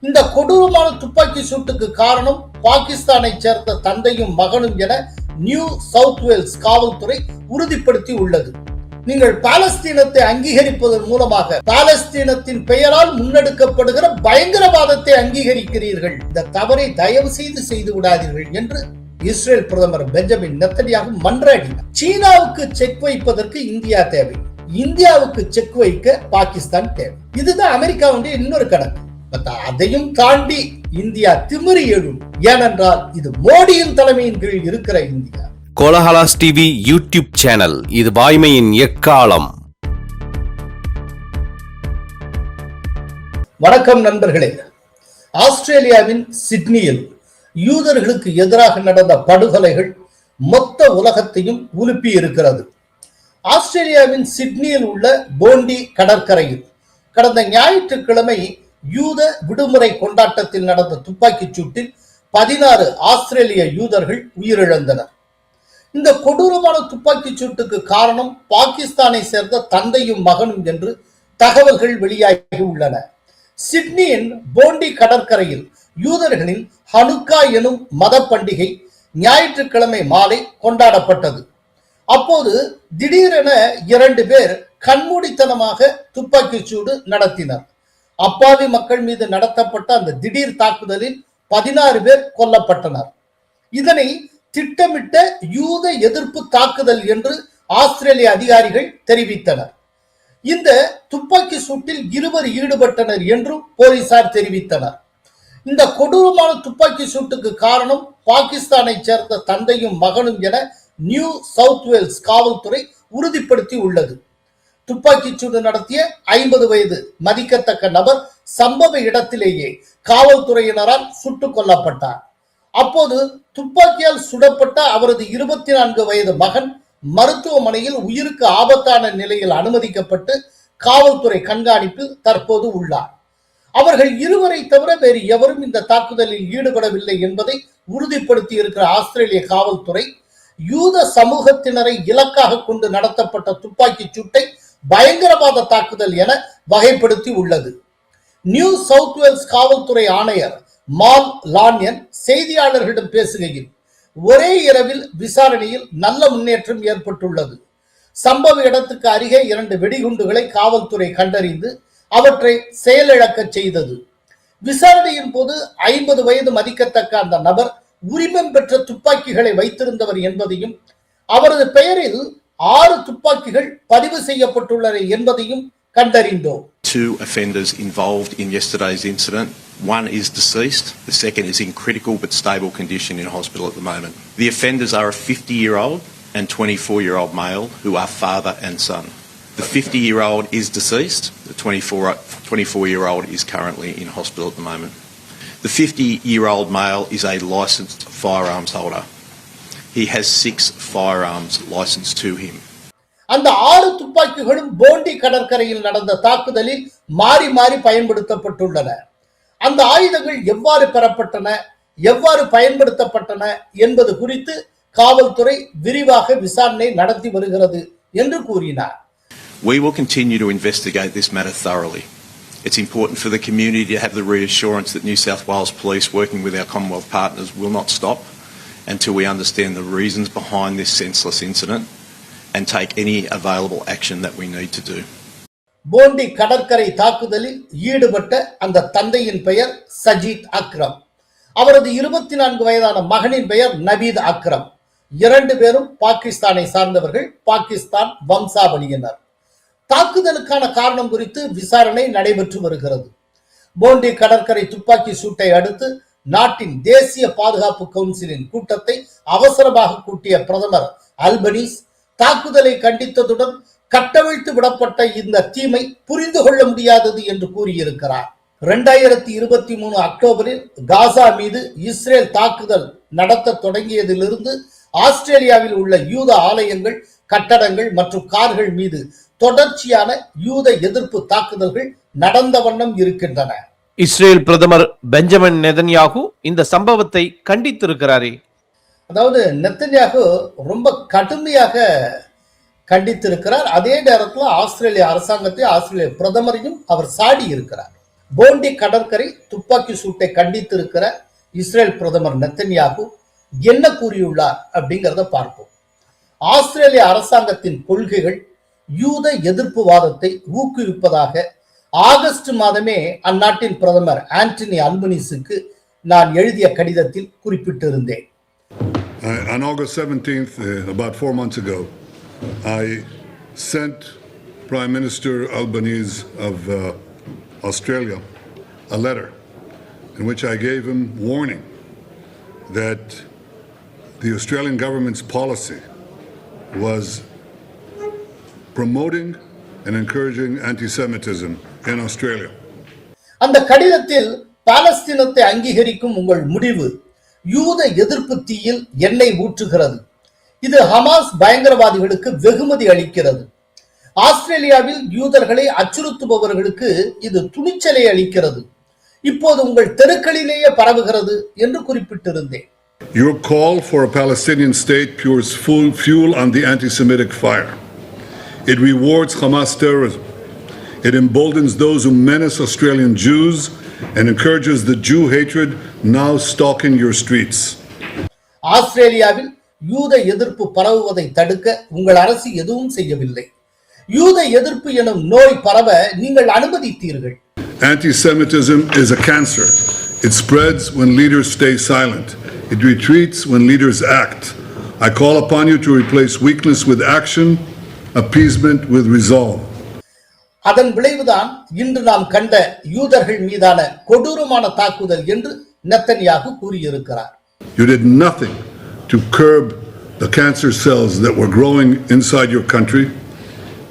இந்த கொடூரமான துப்பாக்கி சூட்டுக்கு காரணம் பாகிஸ்தானை சேர்ந்த தந்தையும் மகனும் என நியூ சவுத் வேல்ஸ் காவல்துறை உறுதிப்படுத்தி உள்ளது. நீங்கள் பாலஸ்தீனத்தை அங்கீகரிப்பதன் மூலமாக பாலஸ்தீனத்தின் பெயரால் முன்னெடுக்கப்படுகிற பயங்கரவாதத்தை அங்கீகரிக்கிறீர்கள். இந்த தவறை தயவு செய்து விடாதீர்கள் என்று இஸ்ரேல் பிரதமர் பெஞ்சமின் நெத்தன்யாகு மன்றாடினார். சீனாவுக்கு செக் வைப்பதற்கு இந்தியா தேவை, இந்தியாவுக்கு செக் வைக்க பாகிஸ்தான் தேவை. இதுதான் அமெரிக்காவுடைய இன்னொரு கணக்கு. அதையும் தாண்டி இந்தியா திமிரி எழும். ஏனென்றால் இது மோடியின் தலைமையின் கீழ் இருக்கிற India. Kolahalas TV YouTube channel, இது வாய்மையின் எக்காலம். வணக்கம் நண்பர்களே. ஆஸ்திரேலியாவின் சிட்னியில் யூதர்களுக்கு எதிராக நடந்த படுகொலைகள் மொத்த உலகத்தையும் உலுப்பி இருக்கிறது. ஆஸ்திரேலியாவின் சிட்னியில் உள்ள போண்டி கடற்கரையில் கடந்த ஞாயிற்றுக்கிழமை யூத விடுமுறை கொண்டாட்டத்தில் நடந்த துப்பாக்கிச் சூட்டில் 16 ஆஸ்திரேலிய யூதர்கள் உயிரிழந்தனர். இந்த கொடூரமான துப்பாக்கிச் சூட்டுக்கு காரணம் பாகிஸ்தானை சேர்ந்த தந்தையும் மகனும் என்று தகவல்கள் வெளியாகி உள்ளன. சிட்னியின் போண்டி கடற்கரையில் யூதர்களின் ஹனுக்கா எனும் மத பண்டிகை ஞாயிற்றுக்கிழமை மாலை கொண்டாடப்பட்டது. அப்போது திடீரென 2 பேர் கண்மூடித்தனமாக துப்பாக்கிச் சூடு நடத்தினர். அப்பாவி மக்கள் மீது நடத்தப்பட்ட அந்த திடீர் தாக்குதலில் 16 பேர் கொல்லப்பட்டனர். இதனை திட்டமிட்ட யூத எதிர்ப்பு தாக்குதல் என்று ஆஸ்திரேலிய அதிகாரிகள் தெரிவித்தனர். இந்த துப்பாக்கி சூட்டில் 2 ஈடுபட்டனர் என்றும் போலீசார் தெரிவித்தனர். இந்த கொடூரமான துப்பாக்கி சூட்டுக்கு காரணம் பாகிஸ்தானை சேர்ந்த தந்தையும் மகனும் என நியூ சவுத் வேல்ஸ் காவல்துறை உறுதிப்படுத்தி உள்ளது. துப்பாக்கிச் சூடு நடத்திய 50 வயது மதிக்கத்தக்க நபர் சம்பவ இடத்திலேயே காவல்துறையினரால் சுட்டுக் கொல்லப்பட்டார். அப்போது துப்பாக்கியால் சுடப்பட்ட அவரது 24 வயது மகன் மருத்துவமனையில் உயிருக்கு ஆபத்தான நிலையில் அனுமதிக்கப்பட்டு காவல்துறை கண்காணிப்பில் தற்போது உள்ளார். அவர்கள் இருவரை தவிர வேறு எவரும் இந்த தாக்குதலில் ஈடுபடவில்லை என்பதை உறுதிப்படுத்தி இருக்கிற ஆஸ்திரேலிய காவல்துறை யூத சமூகத்தினரை இலக்காக கொண்டு நடத்தப்பட்ட துப்பாக்கிச் சூட்டை பயங்கரவாத தாக்குதல் என வகைப்படுத்தி உள்ளது. நியூ சவுத் வேல்ஸ் காவல்துறை ஆணையர் மால் லான்யன் செய்தியாளர்களிடம் பேசுகையில், ஒரே இரவில் விசாரணையில் நல்ல முன்னேற்றம் ஏற்பட்டுள்ளது. சம்பவ இடத்துக்கு அருகே 2 வெடிகுண்டுகளை காவல்துறை கண்டறிந்து அவற்றை செயலிழக்க செய்தது. விசாரணையின் போது 50 வயது மதிக்கத்தக்க அந்த நபர் உரிமம் பெற்ற துப்பாக்கிகளை வைத்திருந்தவர் என்பதையும் அவரது பெயரில் 6 துப்பாக்கிகள் பதிவு செய்யப்பட்டுள்ளன என்பதையும் கண்டறிந்தோம். 2 offenders involved in yesterday's incident. One is deceased. The second is in critical but stable condition in hospital at the moment. The offenders are a 50-year-old and 24-year-old male who are father and son. The 50-year-old is deceased. The 24-year-old is currently in hospital at the moment. The 50-year-old male is a licensed firearms holder. He has 6 firearms licensed to him. அந்த 6 துப்பாக்கிகளும் போண்டி கடற்கரையில் நடந்த தாக்குதலில் மாறி மாறி பயன்படுத்தப்பட்டுள்ளன. அந்த ஆயுதங்கள் எவ்வாறு பெறப்பட்டன, எவ்வாறு பயன்படுத்தப்பட்டன என்பது குறித்து காவல்துறை விரிவாக விசாரணை நடத்தி வருகிறது என்று கூறினார். We will continue to investigate this matter thoroughly. It's important for the community to have the reassurance that New South Wales Police, working with our Commonwealth partners, will not stop until we understand the reasons behind this senseless incident and take any available action that we need to do. போண்டி கடற்கரை தாக்குதலில் ஈடுபட்ட அந்த தந்தையின் பெயர் சஜீத் அக்ரம். அவரது 24 வயதான மகனின் பெயர் நவீத் அக்ரம். 2 பேரும் பாகிஸ்தானை சார்ந்தவர்கள், பாகிஸ்தான் வம்சாவளியினர். தாக்குதலுக்கான காரணம் குறித்து விசாரணை நடைபெற்று வருகிறது. போண்டி கடற்கரை துப்பாக்கி சூட்டை அடுத்து நாட்டின் தேசிய பாதுகாப்பு கவுன்சிலின் கூட்டத்தை அவசரமாக கூட்டிய பிரதமர் அல்பனீஸ் தாக்குதலை கண்டித்ததுடன் கட்டவிழ்த்து விடப்பட்ட இந்த தீமை புரிந்து கொள்ள முடியாதது என்று கூறியிருக்கிறார். 2023 அக்டோபரில் காசா மீது இஸ்ரேல் தாக்குதல் நடத்த தொடங்கியதிலிருந்து ஆஸ்திரேலியாவில் உள்ள யூத ஆலயங்கள், கட்டடங்கள் மற்றும் கார்கள் மீது தொடர்ச்சியான யூத எதிர்ப்பு தாக்குதல்கள் நடந்த வண்ணம் இருக்கின்றன. இஸ்ரேல் பிரதமர் பெஞ்சமின் நெதன்யாகு இந்த சம்பவத்தை கண்டித்திருக்கிறாரே. அதாவது நெதன்யாகு ரொம்ப கடுமையாக கண்டித்திருக்கிறார். அதே நேரத்தில் ஆஸ்திரேலிய அரசாங்கத்தை, ஆஸ்திரேலிய பிரதமரையும் அவர் சாடி இருக்கிறார். போண்டி கடற்கரை துப்பாக்கி சூட்டை கண்டித்திருக்கிற இஸ்ரேல் பிரதமர் நெத்தன்யாகு என்ன கூறியுள்ளார் அப்படிங்கிறத பார்ப்போம். ஆஸ்திரேலிய அரசாங்கத்தின் கொள்கைகள் யூத எதிர்ப்புவாதத்தை ஊக்குவிப்பதாக ஆகஸ்ட் மாதமே அந்நாட்டின் பிரதமர் ஆண்டனி அல்பனீஸுக்கு நான் எழுதிய கடிதத்தில் குறிப்பிட்டிருந்தேன். On August 17th, about 4 months ago, I sent Prime Minister Albanese of Australia a letter in which I gave him warning that the Australian government's policy was promoting and encouraging anti-Semitism in Australia. அந்த கடிதத்தில் பாலஸ்தீனத்தை அங்கீகரிக்கும் உங்கள் முடிவு யூத எதிர்ப்பு தீயில் எண்ணெய் ஊற்றுகிறது. இது ஹமாஸ் பயங்கரவாதிகளுக்கு வெகுமதி அளிக்கிறது. ஆஸ்திரேலியாவில் யூதர்களை அச்சுறுத்துபவர்களுக்கு இது துணிச்சலை அளிக்கிறது. இப்போது உங்கள் தெருக்களிலேயே பரவுகிறது என்று குறிப்பிட்டிருந்தேன். Your call for a Palestinian state pours full fuel on the anti-Semitic fire. It rewards Hamas terrorism. It emboldens those who menace Australian Jews and encourages the Jew hatred now stalking your streets. ஆஸ்திரேலியாவில் யூத எதிர்ப்பு பரவுவதை தடுக்க உங்கள் அரசு எதுவும் செய்யவில்லை. யூத எதிர்ப்பு எனும் நோய் பரவ நீங்கள் அனுமதித்தீர்கள். Anti-Semitism is a cancer. It spreads when leaders stay silent. It retreats when leaders act. I call upon you to replace weakness with action, appeasement with resolve. அதன் விளைவுதான் இன்று நாம் கண்ட யூதர்கள் மீதான கொடூரமான தாக்குதல் என்று நெத்தன்யாகு கூறியிருக்கிறார். You did nothing to curb the cancer cells that were growing inside your country.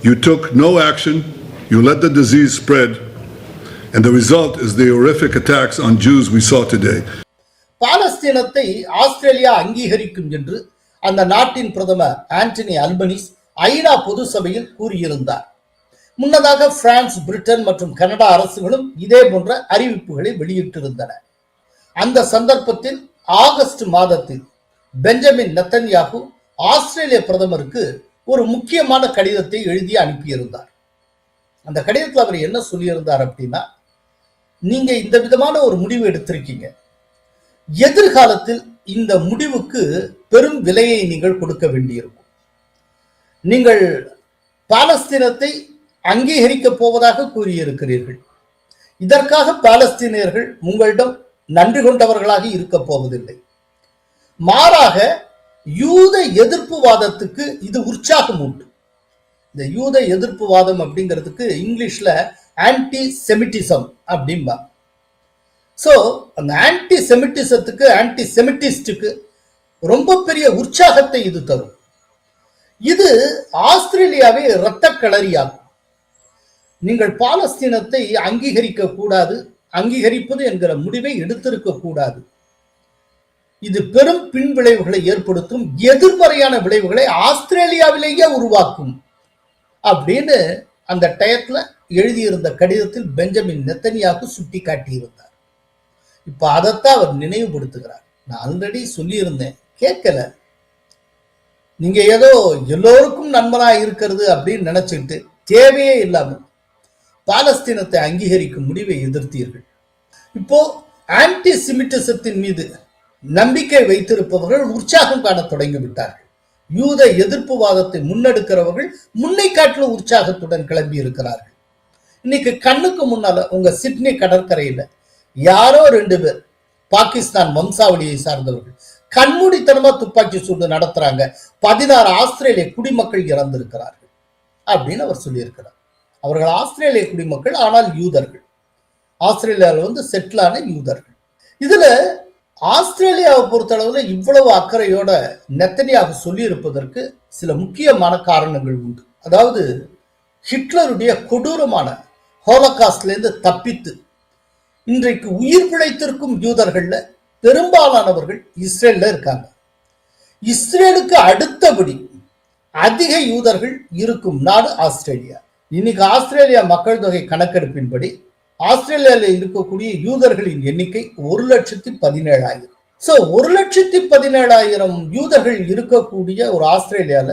You took no action. You let the disease spread. And the result is the horrific attacks on Jews we saw today. பாலஸ்தீனத்தை Australia அங்கீகரிக்கும் என்று அந்த நாட்டின் பிரதமர் Antony Albanese ஐநா பொது சபையில் கூறியிருந்தார். முன்னதாக பிரான்ஸ், பிரிட்டன் மற்றும் கனடா அரசுகளும் இதே போன்ற அறிவிப்புகளை வெளியிட்டிருந்தன. அந்த சந்தர்ப்பத்தில் ஆகஸ்ட் மாதத்தில் பெஞ்சமின் நெத்தன்யாகு ஆஸ்திரேலிய பிரதமருக்கு ஒரு முக்கியமான கடிதத்தை எழுதி அனுப்பியிருந்தார். அந்த கடிதத்தில் அவர் என்ன சொல்லியிருந்தார் அப்படின்னா, நீங்க இந்த விதமான ஒரு முடிவு எடுத்திருக்கீங்க. எதிர்காலத்தில் இந்த முடிவுக்கு பெரும் விலையை நீங்கள் கொடுக்க வேண்டியிருக்கும். நீங்கள் பாலஸ்தீனத்தை அங்கீகரிக்க போவதாக கூறியிருக்கிறீர்கள். இதற்காக பாலஸ்தீனியர்கள் உங்களிடம் நன்றி கொண்டவர்களாக இருக்க போவதில்லை. மாறாக யூத எதிர்ப்புவாதத்துக்கு இது உற்சாகம் உண்டு. இந்த யூத எதிர்ப்புவாதம் அப்படிங்கிறதுக்கு இங்கிலீஷ்ல ஆன்டி செமிட்டிசம் அப்படின்பா. சோ அந்த ஆன்டி செமிட்டிசத்துக்கு, ஆன்டி செமிட்டிஸ்டுக்கு ரொம்ப பெரிய உற்சாகத்தை இது தரும். இது ஆஸ்திரேலியாவை இரத்த களரியாகும். நீங்கள் பாலஸ்தீனத்தை அங்கீகரிக்க கூடாது, அங்கீகரிப்பது என்கிற முடிவை எடுத்திருக்க கூடாது. இது பெரும் பின் விளைவுகளை ஏற்படுத்தும், எதிர்மறையான விளைவுகளை ஆஸ்திரேலியாவிலேயே உருவாக்கும் அப்படின்னு அந்த டயத்துல எழுதியிருந்த கடிதத்தில் பெஞ்சமின் நெத்தன்யாகு சுட்டி காட்டியிருந்தார். இப்ப அதைத்தான் அவர் நினைவுபடுத்துகிறார். நான் ஆல்ரெடி சொல்லியிருந்தேன், கேட்கல. நீங்க ஏதோ எல்லோருக்கும் நண்பனா இருக்கிறது அப்படின்னு நினைச்சுட்டு தேவையே இல்லாமல் பாலஸ்தீனத்தை அங்கீகரிக்கும் முடிவை எதிர்த்தீர்கள். இப்போ ஆன்டி செமிட்டிசத்தின் மீது நம்பிக்கை வைத்திருப்பவர்கள் உற்சாகம் காண தொடங்கிவிட்டார்கள். யூத எதிர்ப்புவாதத்தை முன்னெடுக்கிறவர்கள் முன்னை காட்டிலும் உற்சாகத்துடன் கிளம்பி இருக்கிறார்கள். இன்னைக்கு கண்ணுக்கு முன்னால உங்க சிட்னி கடற்கரையில யாரோ 2 பேர் பாகிஸ்தான் வம்சாவளியை சார்ந்தவர்கள் கண்மூடித்தனமா துப்பாக்கி சூடு நடத்துறாங்க, 16 ஆஸ்திரேலிய குடிமக்கள் இறந்திருக்கிறார்கள் அப்படின்னு அவர் சொல்லியிருக்கிறார். அவர்கள் ஆஸ்திரேலிய குடிமக்கள், ஆனால் யூதர்கள். ஆஸ்திரேலியாவில் செட்டிலான யூதர்கள். இதுல ஆஸ்திரேலியாவை பொறுத்தளவுல இவ்வளவு அக்கறையோட நெத்தன்யாகு சொல்லி இருப்பதற்கு சில முக்கியமான காரணங்கள் உண்டு. அதாவது ஹிட்லருடைய கொடூரமான ஹோலோகாஸ்ட்ல இருந்து தப்பித்து இன்றைக்கு உயிர் பிழைத்திருக்கும் யூதர்கள்ல பெரும்பாலானவர்கள் இஸ்ரேல்ல இருக்காங்க. இஸ்ரேலுக்கு அடுத்தபடி அதிக யூதர்கள் இருக்கும் நாடு ஆஸ்திரேலியா. இன்னைக்கு ஆஸ்திரேலியா மக்கள் தொகை கணக்கெடுப்பின்படி ஆஸ்திரேலியாவில் இருக்கக்கூடிய யூதர்களின் எண்ணிக்கை 1,17,000. சோ 1,17,000 யூதர்கள் இருக்கக்கூடிய ஒரு ஆஸ்திரேலியால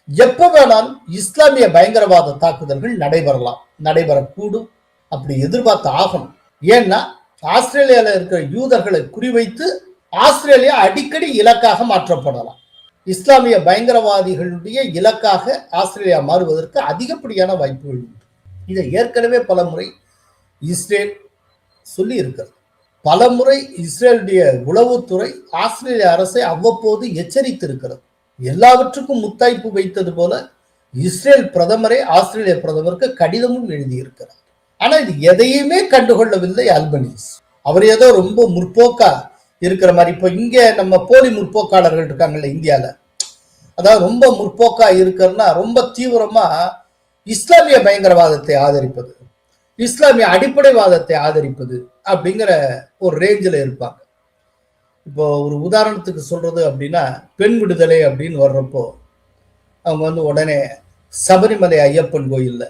எப்ப வேணாலும் இஸ்லாமிய பயங்கரவாத தாக்குதல்கள் நடைபெறலாம், நடைபெறக்கூடும். அப்படி எதிர்பார்த்து ஆகணும். ஏன்னா ஆஸ்திரேலியாவில் இருக்கிற யூதர்களை குறிவைத்து ஆஸ்திரேலியா அடிக்கடி இலக்காக மாற்றப்படலாம். இஸ்லாமிய பயங்கரவாதிகளுடைய இலக்காக ஆஸ்திரேலியா மாறுவதற்கு அதிகப்படியான வாய்ப்புகள் உண்டு. இதை ஏற்கனவே பல முறை இஸ்ரேல் சொல்லி இருக்கிறது. பல முறை இஸ்ரேலுடைய உளவுத்துறை ஆஸ்திரேலிய அரசை அவ்வப்போது எச்சரித்திருக்கிறது. எல்லாவற்றுக்கும் முத்தாய்ப்பு வைத்தது போல இஸ்ரேல் பிரதமரே ஆஸ்திரேலிய பிரதமருக்கு கடிதமும் எழுதியிருக்கிறார். ஆனா இது எதையுமே கண்டுகொள்ளவில்லை அல்பனீஸ். அவர் ஏதோ ரொம்ப முற்போக்கா இருக்கிற மாதிரி, இப்ப இங்க நம்ம போலி முற்போக்காளர்கள் இருக்காங்கல்ல இந்தியால, அதாவது ரொம்ப முற்போக்கா இருக்கிறன்னா ரொம்ப தீவிரமா இஸ்லாமிய பயங்கரவாதத்தை ஆதரிப்பது, இஸ்லாமிய அடிப்படைவாதத்தை ஆதரிப்பது அப்படிங்கிற ஒரு ரேஞ்சில் இருப்பாங்க. இப்போ ஒரு உதாரணத்துக்கு சொல்றது அப்படின்னா, பெண் விடுதலை அப்படின்னு வர்றப்போ அவங்க உடனே சபரிமலை ஐயப்பன் கோயில்ல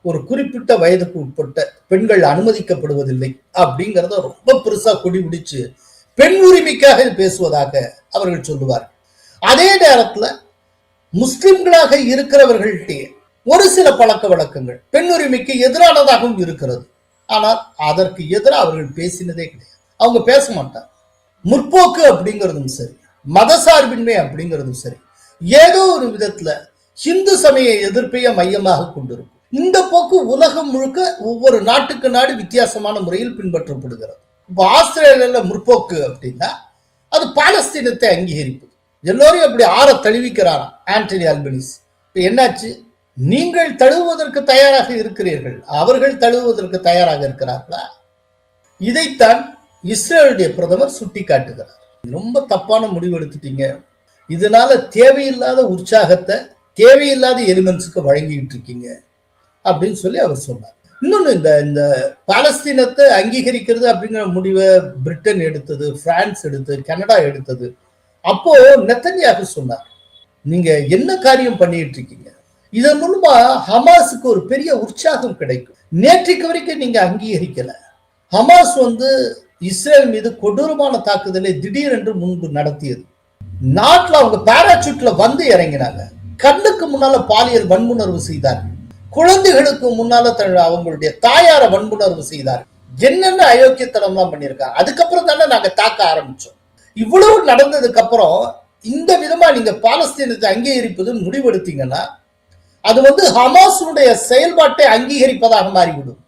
ஒரு குறிப்பிட்ட வயதுக்கு உட்பட்ட பெண்கள் அனுமதிக்கப்படுவதில்லை அப்படிங்கிறத ரொம்ப பெருசா கொடி பிடிச்சு பெண் உரிமைக்காக பேசுவதாக அவர்கள் சொல்லுவார். அதே நேரத்துல முஸ்லிம்களாக இருக்கிறவர்கள்ட்டே ஒரு சில பழக்க வழக்கங்கள் பெண் உரிமைக்கு எதிரானதாகவும் இருக்கிறது. ஆனால் அதற்கு எதிராக அவர்கள் பேசினதே கிடையாது. அவங்க பேச மாட்டாங்க. முற்போக்கு அப்படிங்கிறதும் சரி, மதசார்பின்மை அப்படிங்கிறதும் சரி, ஏதோ ஒரு விதத்துல ஹிந்து சமய எதிர்ப்பைய மையமாக கொண்டிருக்கும். இந்த போக்கு உலகம் முழுக்க ஒவ்வொரு நாட்டுக்கு நாடு வித்தியாசமான முறையில் பின்பற்றப்படுகிறது. இப்போ ஆஸ்திரேலியால முற்போக்கு அப்படின்னா அது பாலஸ்தீனத்தை அங்கீகரிப்பது. எல்லோரும் அப்படி ஆற தழுவிக்கிறாராம் ஆண்டனி அல்பனீஸ். இப்ப என்னாச்சு? நீங்கள் தழுவுவதற்கு தயாராக இருக்கிறீர்கள், அவர்கள் தழுவுவதற்கு தயாராக இருக்கிறார்களா? இதைத்தான் இஸ்ரேலுடைய பிரதமர் சுட்டி காட்டுகிறார். ரொம்ப தப்பான முடிவு எடுத்துட்டீங்க, இதனால தேவையில்லாத உற்சாகத்தை தேவையில்லாத எலிமெண்ட்ஸுக்கு வழங்கிட்டு இருக்கீங்க அப்படின்னு சொல்லி அவர் சொன்னார். இன்னொன்னு, இந்த பாலஸ்தீனத்தை அங்கீகரிக்கிறது அப்படிங்கிற முடிவை பிரிட்டன் எடுத்தது, பிரான்ஸ் எடுத்தது, கனடா எடுத்தது. அப்போ நெத்தன்யாகு சொன்னார், நீங்க என்ன காரியம் பண்ணிட்டு இருக்கீங்க, இதன் மூலமா ஹமாஸுக்கு ஒரு பெரிய உற்சாகம் கிடைக்கும். நேற்றைக்கு வரைக்கும் நீங்க அங்கீகரிக்கல. ஹமாஸ் இஸ்ரேல் மீது கொடூரமான தாக்குதலை திடீரென்று முன்பு நடத்தியது. நாட்டுல அவங்க பாராசூட்ல இறங்கினாங்க. கண்ணுக்கு முன்னால பாலியல் வன்புணர்வு செய்தார்கள். குழந்தைகளுக்கு முன்னால அவங்களுடைய தாயார வன்புணர்வு செய்தார்கள். என்னென்ன அயோக்கியத்தனம் எல்லாம் பண்ணியிருக்காங்க. அதுக்கப்புறம் தானே நாங்க தாக்க ஆரம்பிச்சோம். இவ்வளவு நடந்ததுக்கு அப்புறம் இந்த விதமா நீங்க பாலஸ்தீனத்தை அங்கீகரிப்பதுன்னு முடிவெடுத்தீங்கன்னா அது ஹமாஸுடைய செயல்பாட்டை அங்கீகரிப்பதாக மாறிவிடும்.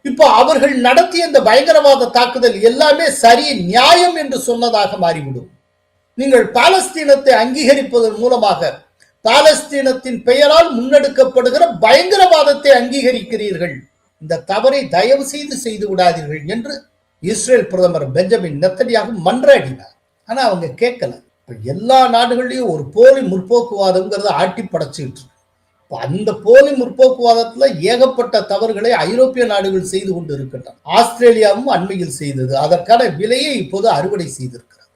இப்போ அவர்கள் நடத்திய இந்த பயங்கரவாத தாக்குதல் எல்லாமே சரி, நியாயம் என்று சொன்னதாக மாறிவிடும். நீங்கள் பாலஸ்தீனத்தை அங்கீகரிப்பதன் மூலமாக பாலஸ்தீனத்தின் பெயரால் முன்னெடுக்கப்படுகிற பயங்கரவாதத்தை அங்கீகரிக்கிறீர்கள். இந்த தவறை தயவு செய்து விடாதீர்கள் என்று இஸ்ரேல் பிரதமர் பெஞ்சமின் நெத்தன்யாகு மன்றாடினார். ஆனா அவங்க கேட்கல. எல்லா நாடுகள்லயும் ஒரு போலி முற்போக்குவாதம்ங்கிறத ஆட்டி படைச்சுட்டு, அந்த போலி முற்போக்குவாதத்துல ஏகப்பட்ட தவறுகளை ஐரோப்பிய நாடுகள் செய்து கொண்டு இருக்கின்றன. ஆஸ்திரேலியாவும் அண்மையில் செய்தது. அதற்கான விலையை இப்போது அறுவடை செய்திருக்கிறார்.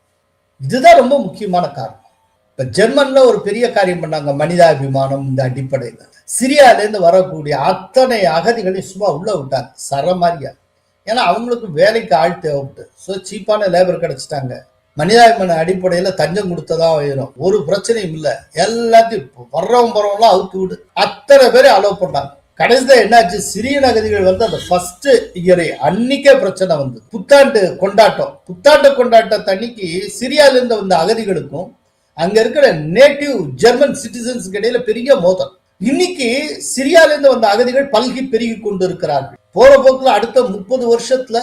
இதுதான் ரொம்ப முக்கியமான காரணம். இப்ப ஜெர்மன்ல ஒரு பெரிய காரியம் பண்ணாங்க, மனிதாபிமானம். இந்த அடிப்படையில் சிரியால இருந்து வரக்கூடிய அத்தனை அகதிகளையும் சும்மா உள்ள விட்டாங்க சரமாரியா. ஏன்னா அவங்களுக்கு வேலைக்கு ஆள் தேவைப்பட்டு, ஸோ சீப்பான லேபர் கிடைச்சிட்டாங்க. மனிதாபிமான அடிப்படையில தஞ்சம் கொடுத்ததா ஆயிரும், ஒரு பிரச்சனையும் இல்லை. எல்லாத்தையும் வர்றவங்கலாம் அவுத்து விடு, அத்தனை பேரை அலோவ் பண்ணாங்க. கடைசிதான் என்னாச்சு, சிறிய அகதிகள் அந்த ஃபர்ஸ்ட் இயரே அன்னைக்கே பிரச்சனை புத்தாண்டு கொண்டாட்டத்தை அன்னைக்கு சிரியால இருந்து வந்த அகதிகளுக்கும் அங்க இருக்கிற நேட்டிவ் ஜெர்மன் சிட்டிசன்ஸ் இடையில பெரிய மோதல். இன்னைக்கு சிரியால இருந்து வந்த அகதிகள் பல்கி பெருகி கொண்டு இருக்கிறார்கள். போற போக்குல அடுத்த 30 வருஷத்துல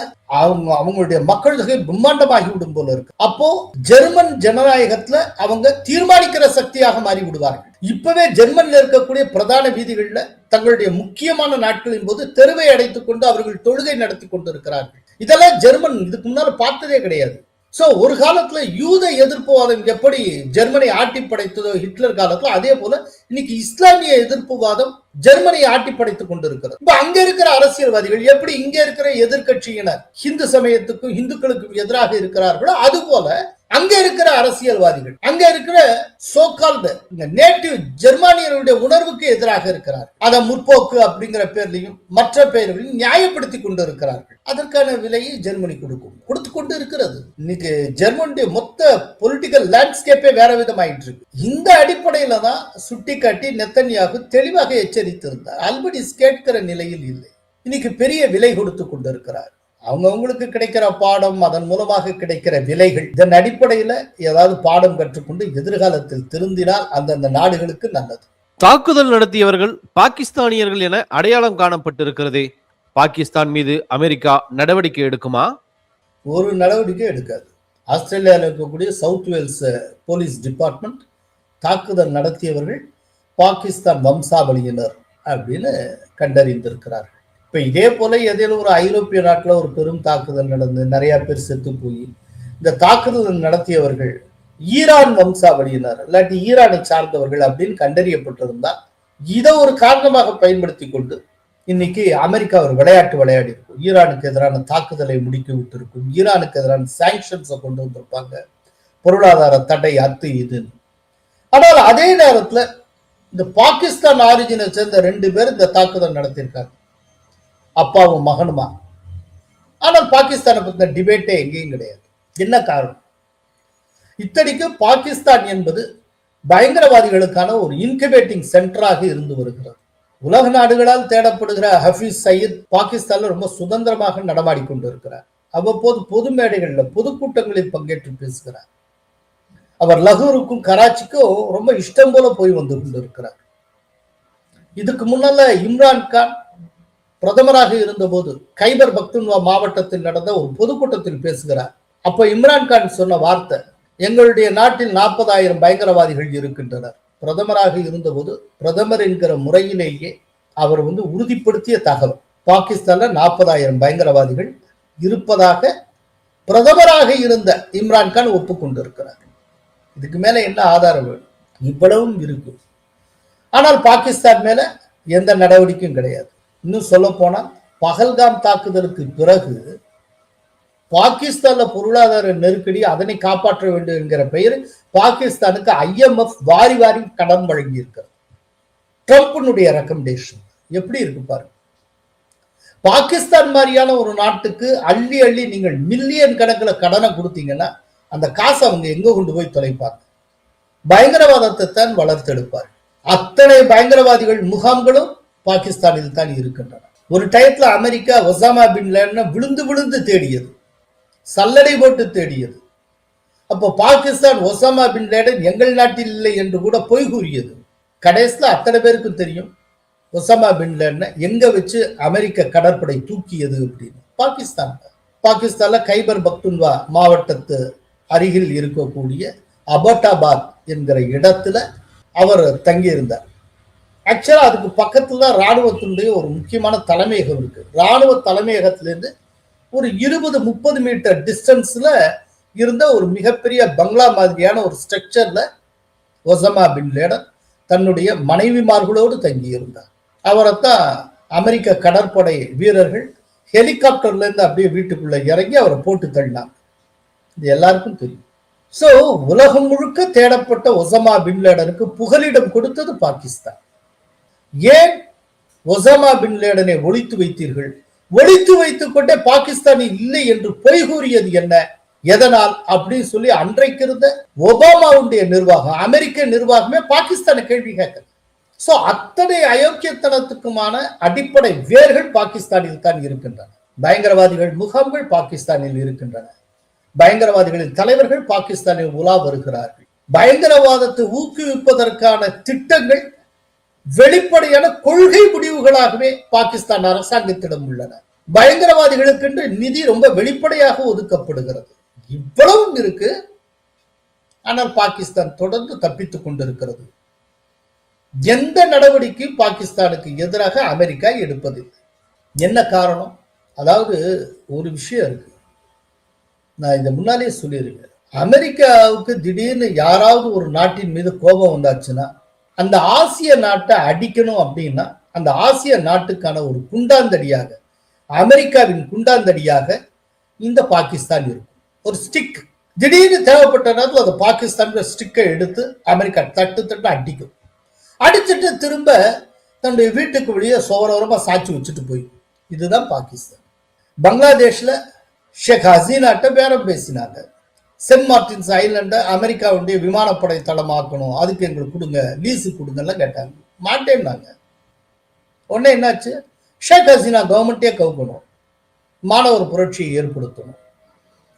அவங்களுடைய மக்கள் தொகை பிரம்மாண்டமாகி விடும் போல இருக்கு. அப்போ ஜெர்மன் ஜனநாயகத்துல அவங்க தீர்மானிக்கிற சக்தியாக மாறி விடுவார்கள். இப்பவே ஜெர்மன்ல இருக்கக்கூடிய பிரதான வீதிகள்ல தங்களுடைய முக்கியமான நாட்களின் போது தெருவை அடைத்துக் கொண்டு அவர்கள் தொழுகை நடத்தி கொண்டு இருக்கிறார்கள். இதெல்லாம் ஜெர்மன் இதுக்கு முன்னால பார்த்ததே கிடையாது. சோ ஒரு காலத்துல யூத எதிர்ப்புவாதம் எப்படி ஜெர்மனை ஆட்டி படைத்ததோ ஹிட்லர் காலத்துல, அதே போல இன்னைக்கு இஸ்லாமிய எதிர்ப்புவாதம் ஜெர்மனியை ஆட்டி படைத்துக் கொண்டிருக்கிறது. இப்ப அங்க இருக்கிற அரசியல்வாதிகள் எப்படி இங்க இருக்கிற எதிர்கட்சியினர் ஹிந்து சமயத்துக்கும் இந்துக்களுக்கும் எதிராக இருக்கிறார்களோ, அது போல அங்க இருக்கிற அரசியல்வாதிகள் அங்க இருக்கிற சோகால்டு நேட்டிவ் ஜெர்மானியர்களுடைய உணர்வுக்கு எதிராக இருக்கிறார். அதை முற்போக்கு அப்படிங்கிற பேர்லையும் மற்ற பெயர்களையும் நியாயப்படுத்தி கொண்டு இருக்கிறார்கள். அதற்கான விலையை ஜெர்மனி கொடுத்து கொண்டு இருக்கிறது. இன்னைக்கு ஜெர்மனியுடைய மொத்த பொலிட்டிக்கல் லேண்ட்ஸ்கேப்பே வேற விதமாயிட்டு இருக்கு. இந்த அடிப்படையில தான் சுட்டி காட்டி நெத்தன்யாகு தெளிவாக எச்சரித்திருந்தார். அல்பனீஸ் கேட்கிற நிலையில் இல்லை. இன்னைக்கு பெரிய விலை கொடுத்து கொண்டிருக்கிறார். அவங்களுக்கு கிடைக்கிற பாடம், அதன் மூலமாக கிடைக்கிற விலைகள், இதன் அடிப்படையில ஏதாவது பாடம் கற்றுக்கொண்டு எதிர்காலத்தில் திருந்தினால் அந்தந்த நாடுகளுக்கு நல்லது. தாக்குதல் நடத்தியவர்கள் பாகிஸ்தானியர்கள் என அடையாளம் காணப்பட்டிருக்கிறதே, பாகிஸ்தான் மீது அமெரிக்கா நடவடிக்கை எடுக்குமா? ஒரு நடவடிக்கை எடுக்காது. ஆஸ்திரேலியாவில் இருக்கக்கூடிய சவுத் வேல்ஸ் போலீஸ் டிபார்ட்மெண்ட் தாக்குதல் நடத்தியவர்கள் பாகிஸ்தான் வம்சாவளியினர் அப்படின்னு கண்டறிந்திருக்கிறார்கள். இப்ப இதே போல ஏதேனும் ஒரு ஐரோப்பிய நாட்டில் ஒரு பெரும் தாக்குதல் நடந்து நிறைய பேர் செத்து போய் இந்த தாக்குதல் நடத்தியவர்கள் ஈரான் வம்சாவளியினர் இல்லாட்டி ஈரானை சார்ந்தவர்கள் அப்படின்னு கண்டறியப்பட்டிருந்தா இதை ஒரு காரணமாக பயன்படுத்தி கொண்டு இன்னைக்கு அமெரிக்கா ஒரு விளையாட்டு விளையாடி இருக்கும். ஈரானுக்கு எதிரான தாக்குதலை முடுக்கி விட்டு இருக்கும், ஈரானுக்கு எதிரான சாங்ஷன்ஸை கொண்டு வந்திருப்பாங்க, பொருளாதார தடை அத்து இதுன்னு. ஆனால் அதே நேரத்துல இந்த பாகிஸ்தான் ஆரிஜினை சேர்ந்த 2 பேர் இந்த தாக்குதல் நடத்தியிருக்காங்க, அப்பாவும் மகனுமா. ஆனால் பாகிஸ்தானை பத்தின டிபேட்டே எங்கேயும் கிடையாது. என்ன காரணம்? இத்தனைக்கு பாகிஸ்தான் என்பது பயங்கரவாதிகளுக்கான ஒரு இன்குபேட்டிங் சென்டராக இருந்து வருகிறது. உலக நாடுகளால் தேடப்படுகிற ஹஃபீஸ் சயீத் பாகிஸ்தான்ல ரொம்ப சுதந்திரமாக நடமாடி கொண்டிருக்கிறார். அவ்வப்போது பொது மேடைகளில் பொதுக்கூட்டங்களில் பங்கேற்று பேசுகிறார். அவர் லகூருக்கும் கராச்சிக்கும் ரொம்ப இஷ்டம் போல போய் வந்து கொண்டிருக்கிறார். இதுக்கு முன்னால இம்ரான்கான் பிரதமராக இருந்தபோது கைபர் பக்துன்வா மாவட்டத்தில் நடந்த ஒரு பொதுக்கூட்டத்தில் பேசுகிறார். அப்ப இம்ரான்கான் சொன்ன வார்த்தை, எங்களுடைய நாட்டில் 40,000 பயங்கரவாதிகள் இருக்கின்றனர். பிரதமராக இருந்தபோது பிரதமர் என்கிற முறையிலேயே அவர் உறுதிப்படுத்திய தகவல், பாகிஸ்தான்ல 40,000 பயங்கரவாதிகள் இருப்பதாக பிரதமராக இருந்த இம்ரான்கான் ஒப்புக்கொண்டிருக்கிறார். இதுக்கு மேல என்ன ஆதாரம் வேணும்? இவ்வளவும் இருக்கு. ஆனால் பாகிஸ்தான் மேல எந்த நடவடிக்கையும் கிடையாது. இன்னும் சொல்ல போனா பஹல்காம் தாக்குதலுக்கு பிறகு பாகிஸ்தான்ல பொருளாதார நெருக்கடி, அதனை காப்பாற்ற வேண்டும் என்கிற பெயர் பாகிஸ்தானுக்கு IMF வாரி வாரி கடன் வழங்கி இருக்கிறது. ட்ரம்ப்னுடைய ரெக்கமெண்டேஷன் எப்படி இருக்கு பாருங்க. பாகிஸ்தான் மாதிரியான ஒரு நாட்டுக்கு அள்ளி அள்ளி நீங்கள் மில்லியன் கணக்கில் கடனை கொடுத்தீங்கன்னா அந்த காசை அவங்க எங்க கொண்டு போய் தொலைப்பாங்க? பயங்கரவாதத்தை தான் வளர்த்தெடுப்பார். அத்தனை பயங்கரவாதிகள் முகாம்களும் பாகிஸ்தானில் தான் இருக்கின்றன. ஒரு டயத்துல அமெரிக்கா ஒசாமா பின் லேடனை விழுந்து விழுந்து தேடியது, சல்லடை போட்டு தேடியது. அப்போ பாகிஸ்தான் ஒசாமா பின் லேடன் எங்கள் நாட்டில் இல்லை என்று கூட பொய் கூறியது. கடைசியில் அத்தனை பேருக்கும் தெரியும் ஒசாமா பின் லேடனை எங்க வச்சு அமெரிக்க கடற்படை தூக்கியது அப்படின்னு. பாகிஸ்தான்ல கைபர் பக்துன்வா மாவட்டத்து அருகில் இருக்கக்கூடிய அபட்டாபாத் என்கிற இடத்துல அவர் தங்கியிருந்தார். ஆக்சுவலா அதுக்கு பக்கத்துல ராணுவத்தினுடைய ஒரு முக்கியமான தலைமையகம் இருக்கு. ராணுவ தலைமையகத்திலிருந்து ஒரு 20-30 மீட்டர் டிஸ்டன்ஸ்ல இருந்த ஒரு மிகப்பெரிய பங்களா மாதிரியான ஒரு ஸ்ட்ரக்சர்ல ஒசாமா பின் லேடன் தன்னுடைய மனைவிமார்களோடு தங்கி இருந்தார். அவரைத்தான் அமெரிக்க கடற்படை வீரர்கள் ஹெலிகாப்டர்ல இருந்து அப்படியே வீட்டுக்குள்ள இறங்கி அவரை போட்டு தள்ளினாங்க. இது எல்லாருக்கும் தெரியும். சோ உலகம் முழுக்க தேடப்பட்ட ஒசாமா பின் லேடனுக்கு புகலிடம் கொடுத்தது பாகிஸ்தான். ஏன் ஒசாமா பின் லேடனை ஒளித்து வைத்தீர்கள்? ஒளித்து வைத்துக் கொண்டே பாகிஸ்தானில் இல்லை என்று பொய் கூறியது என்ன, எதனால் அப்படின்னு சொல்லி அன்றைக்கு இருந்த ஒபாமாவுடைய நிர்வாகம், அமெரிக்க நிர்வாகமே பாகிஸ்தானை கேள்வி கேட்கல. சோ அத்தனை அயோக்கியத்தனத்துக்குமான அடிப்படை வேர்கள் பாகிஸ்தானில் தான் இருக்கின்றன. பயங்கரவாதிகள் முகாம்கள் பாகிஸ்தானில் இருக்கின்றன. பயங்கரவாதிகளின் தலைவர்கள் பாகிஸ்தானில் உலா வருகிறார்கள். பயங்கரவாதத்தை ஊக்குவிப்பதற்கான திட்டங்கள் வெளிப்படையான கொள்கை முடிவுகளாகவே பாகிஸ்தான் அரசாங்கத்திடம் உள்ளன. பயங்கரவாதிகளுக்கென்று நிதி ரொம்ப வெளிப்படையாக ஒதுக்கப்படுகிறது. இவ்வளவும் இருக்கு. ஆனால் பாகிஸ்தான் தொடர்ந்து தப்பித்துக் கொண்டிருக்கிறது. எந்த நடவடிக்கையும் பாகிஸ்தானுக்கு எதிராக அமெரிக்கா எடுப்பதில்லை. என்ன காரணம்? அதாவது ஒரு விஷயம் இருக்கு, நான் இதை முன்னாலே சொல்லியிருக்கேன். அமெரிக்காவுக்கு திடீர்னு யாராவது ஒரு நாட்டின் மீது கோபம் வந்தாச்சுன்னா அந்த ஆசிய நாட்டை அடிக்கணும் அப்படின்னா அந்த ஆசிய நாட்டுக்கான ஒரு குண்டாந்தடியாக, அமெரிக்காவின் குண்டாந்தடியாக இந்த பாகிஸ்தான் இருக்கும். ஒரு ஸ்டிக் திடீர்னு தேவைப்பட்ட நேரத்தில் அந்த பாகிஸ்தான் ஸ்டிக்கை எடுத்து அமெரிக்கா தட்டு தட்டு அடிக்கும். அடிச்சுட்டு திரும்ப தன்னுடைய வீட்டுக்கு வெளியே சோரமா சாட்சி வச்சுட்டு போய். இதுதான் பாகிஸ்தான். பங்களாதேஷ்ல ஷேக் ஹசீனாட்ட பேரம் பேசினாங்க. சென்ட் மார்டின்ஸ் ஐலண்டை அமெரிக்காவுடைய விமானப்படை தளமாக்கணும், அதுக்கு எங்களுக்கு கொடுங்க, லீஸு கொடுங்கலாம் கேட்டாங்க. மாட்டேன்னாங்க. உடனே என்னாச்சு? ஷேக் ஹசீனா கவர்மெண்ட்டே கவுக்கணும், மாணவர் புரட்சியை ஏற்படுத்தணும்,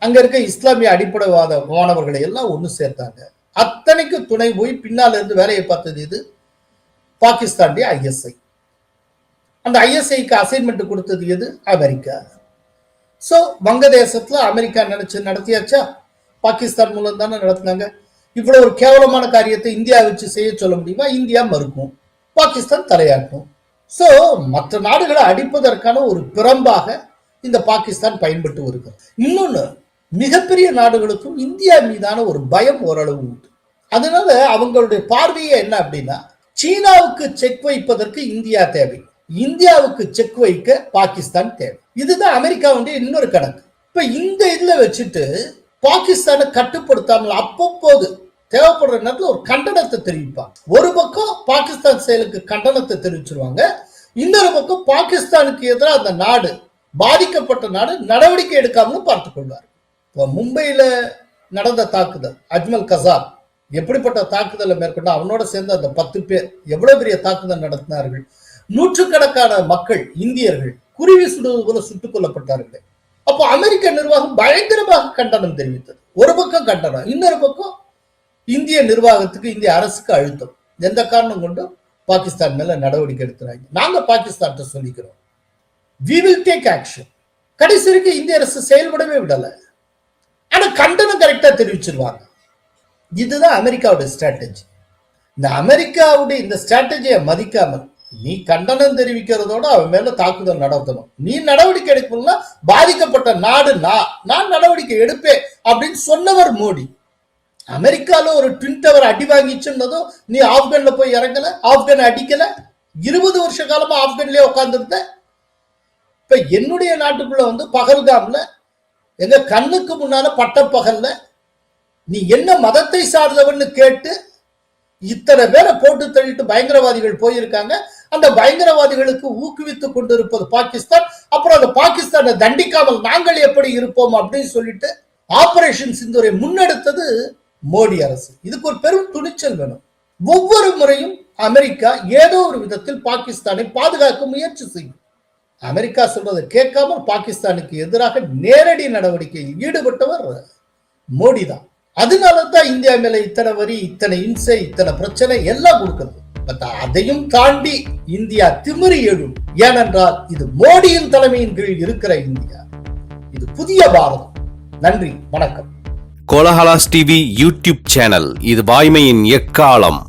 அங்க இருக்க இஸ்லாமிய அடிப்படைவாத மாணவர்களை எல்லாம் ஒன்று சேர்த்தாங்க. அத்தனைக்கு துணை போய் பின்னால இருந்து வேலையை பார்த்தது இது பாகிஸ்தானுடைய ISI. அந்த ISIக்கு அசைன்மெண்ட் கொடுத்தது எது? அமெரிக்கா. சோ வங்கதேசத்துல அமெரிக்கா நினைச்சு நடத்தியாச்சா? பாகிஸ்தான் மூலம் தானே நடத்தினாங்க. இவ்வளவு ஒரு கேவலமான காரியத்தை இந்தியா வச்சு செய்ய சொல்ல முடியுமா? இந்தியா மறுக்கும், பாகிஸ்தான் தலையாட்டும். சோ மற்ற நாடுகளை அடிப்பதற்கான ஒரு பிரம்பாக இந்த பாகிஸ்தான் பயன்பட்டு வருகிறது. இன்னொன்னு, மிகப்பெரிய நாடுகளுக்கும் இந்தியா மீதான ஒரு பயம் ஓரளவு உண்டு. அதனால அவங்களுடைய பார்வையே என்ன அப்படின்னா, சீனாவுக்கு செக் வைப்பதற்கு இந்தியா தேவை, இந்தியாவுக்கு செக் வைக்க பாகிஸ்தான் தேவை. இதுதான் அமெரிக்காவுடைய இன்னொரு கணக்கு. இப்ப இந்த இதுல வச்சுட்டு பாகிஸ்தானை கட்டுப்படுத்தாமல் அப்பப்போது தேவைப்படுற நேரத்தில் ஒரு கண்டனத்தை தெரிவிப்பாங்க. ஒரு பக்கம் பாகிஸ்தான் செயலுக்கு கண்டனத்தை தெரிவிச்சிருவாங்க, இன்னொரு பக்கம் பாகிஸ்தானுக்கு எதிராக அந்த நாடு, பாதிக்கப்பட்ட நாடு நடவடிக்கை எடுக்காமலும் பார்த்துக் கொள்வார். இப்போ மும்பையில நடந்த தாக்குதல், அஜ்மல் கசாப் எப்படிப்பட்ட தாக்குதலை மேற்கொண்டு அவனோட சேர்ந்து அந்த 10 பேர் எவ்வளவு பெரிய தாக்குதல் நடத்தினார்கள். நூற்றுக்கணக்கான மக்கள், இந்தியர்கள் குருவி சுடுவது போல சுட்டுக் கொல்லப்பட்டார்கள். அப்போ அமெரிக்க நிர்வாகம் பயங்கரமாக கண்டனம் தெரிவித்தது. ஒரு பக்கம் கண்டனம், இன்னொரு பக்கம் இந்திய நிர்வாகத்துக்கு, இந்திய அரசுக்கு அழுத்தம். எந்த காரணம் கொண்டு பாகிஸ்தான் மேல நடவடிக்கை எடுக்கிறாங்க. நாங்க பாகிஸ்தான் சொல்லிக்கிறோம், we will take action. கடைசி வரைக்கும் இந்திய அரசு செயல்படவே விடல, ஆனா கண்டனம் கரெக்டா தெரிவிச்சிருவாங்க. இதுதான் அமெரிக்காவுடைய ஸ்ட்ராட்டஜி. இந்த அமெரிக்காவுடைய இந்த ஸ்ட்ராட்டஜியை மதிக்காமல் நீ கண்டனம் தெரிவிக்கிறதோட அவன் மேல தாக்குதல் நடத்தணும், நீ நடவடிக்கை எடுக்கணும்னா பாதிக்கப்பட்ட நாடு நான் நடவடிக்கை எடுப்பேன் அப்படின்னு சொன்னவர் மோடி. அமெரிக்கால ஒரு ட்வின் டவர் அடி வாங்கிச்சுன்னதும் நீ ஆப்கான்ல போய் இறங்கல, ஆப்கான் அடிக்கல, 20 வருஷ காலமா ஆப்கான்லயே உட்கார்ந்துருந்த. இப்ப என்னுடைய நாட்டுக்குள்ள பகல்காம்ல எங்க கண்ணுக்கு முன்னால பட்டப்பகல்ல நீ என்ன மதத்தை சார்ந்தவன்னு கேட்டு இத்தனை பேரை போட்டு தள்ளிட்டு பயங்கரவாதிகள் போயிருக்காங்க. அந்த பயங்கரவாதிகளுக்கு ஊக்குவித்துக் கொண்டிருப்பது பாகிஸ்தான். அப்புறம் அந்த பாகிஸ்தானை தண்டிக்காமல் நாங்கள் எப்படி இருப்போம் அப்படின்னு சொல்லிட்டு ஆபரேஷன் சிந்தூரை முன்னெடுத்தது மோடி அரசு. இதுக்கு ஒரு பெரும் துணிச்சல் வேணும். ஒவ்வொரு முறையும் அமெரிக்கா ஏதோ ஒரு விதத்தில் பாகிஸ்தானை பாதுகாக்க முயற்சி செய்யும். அமெரிக்கா சொல்றதை கேட்காமல் பாகிஸ்தானுக்கு எதிராக நேரடி நடவடிக்கையில் ஈடுபட்டவர் மோடி தான். அதனாலதான் இந்தியா மேல இத்தனை வரி, இத்தனை இம்சை, இத்தனை பிரச்சனை எல்லாம் கொடுக்கிறது. அதையும் தாண்டி இந்தியா திமிரி எழும். ஏனென்றால் இது மோடியின் தலைமையின் கீழ் இருக்கிற இந்தியா, இது புதிய பாரதம். நன்றி, வணக்கம். கோலஹலாஸ் டிவி யூடியூப் சேனல், இது வாய்மையின் எக்காலம்.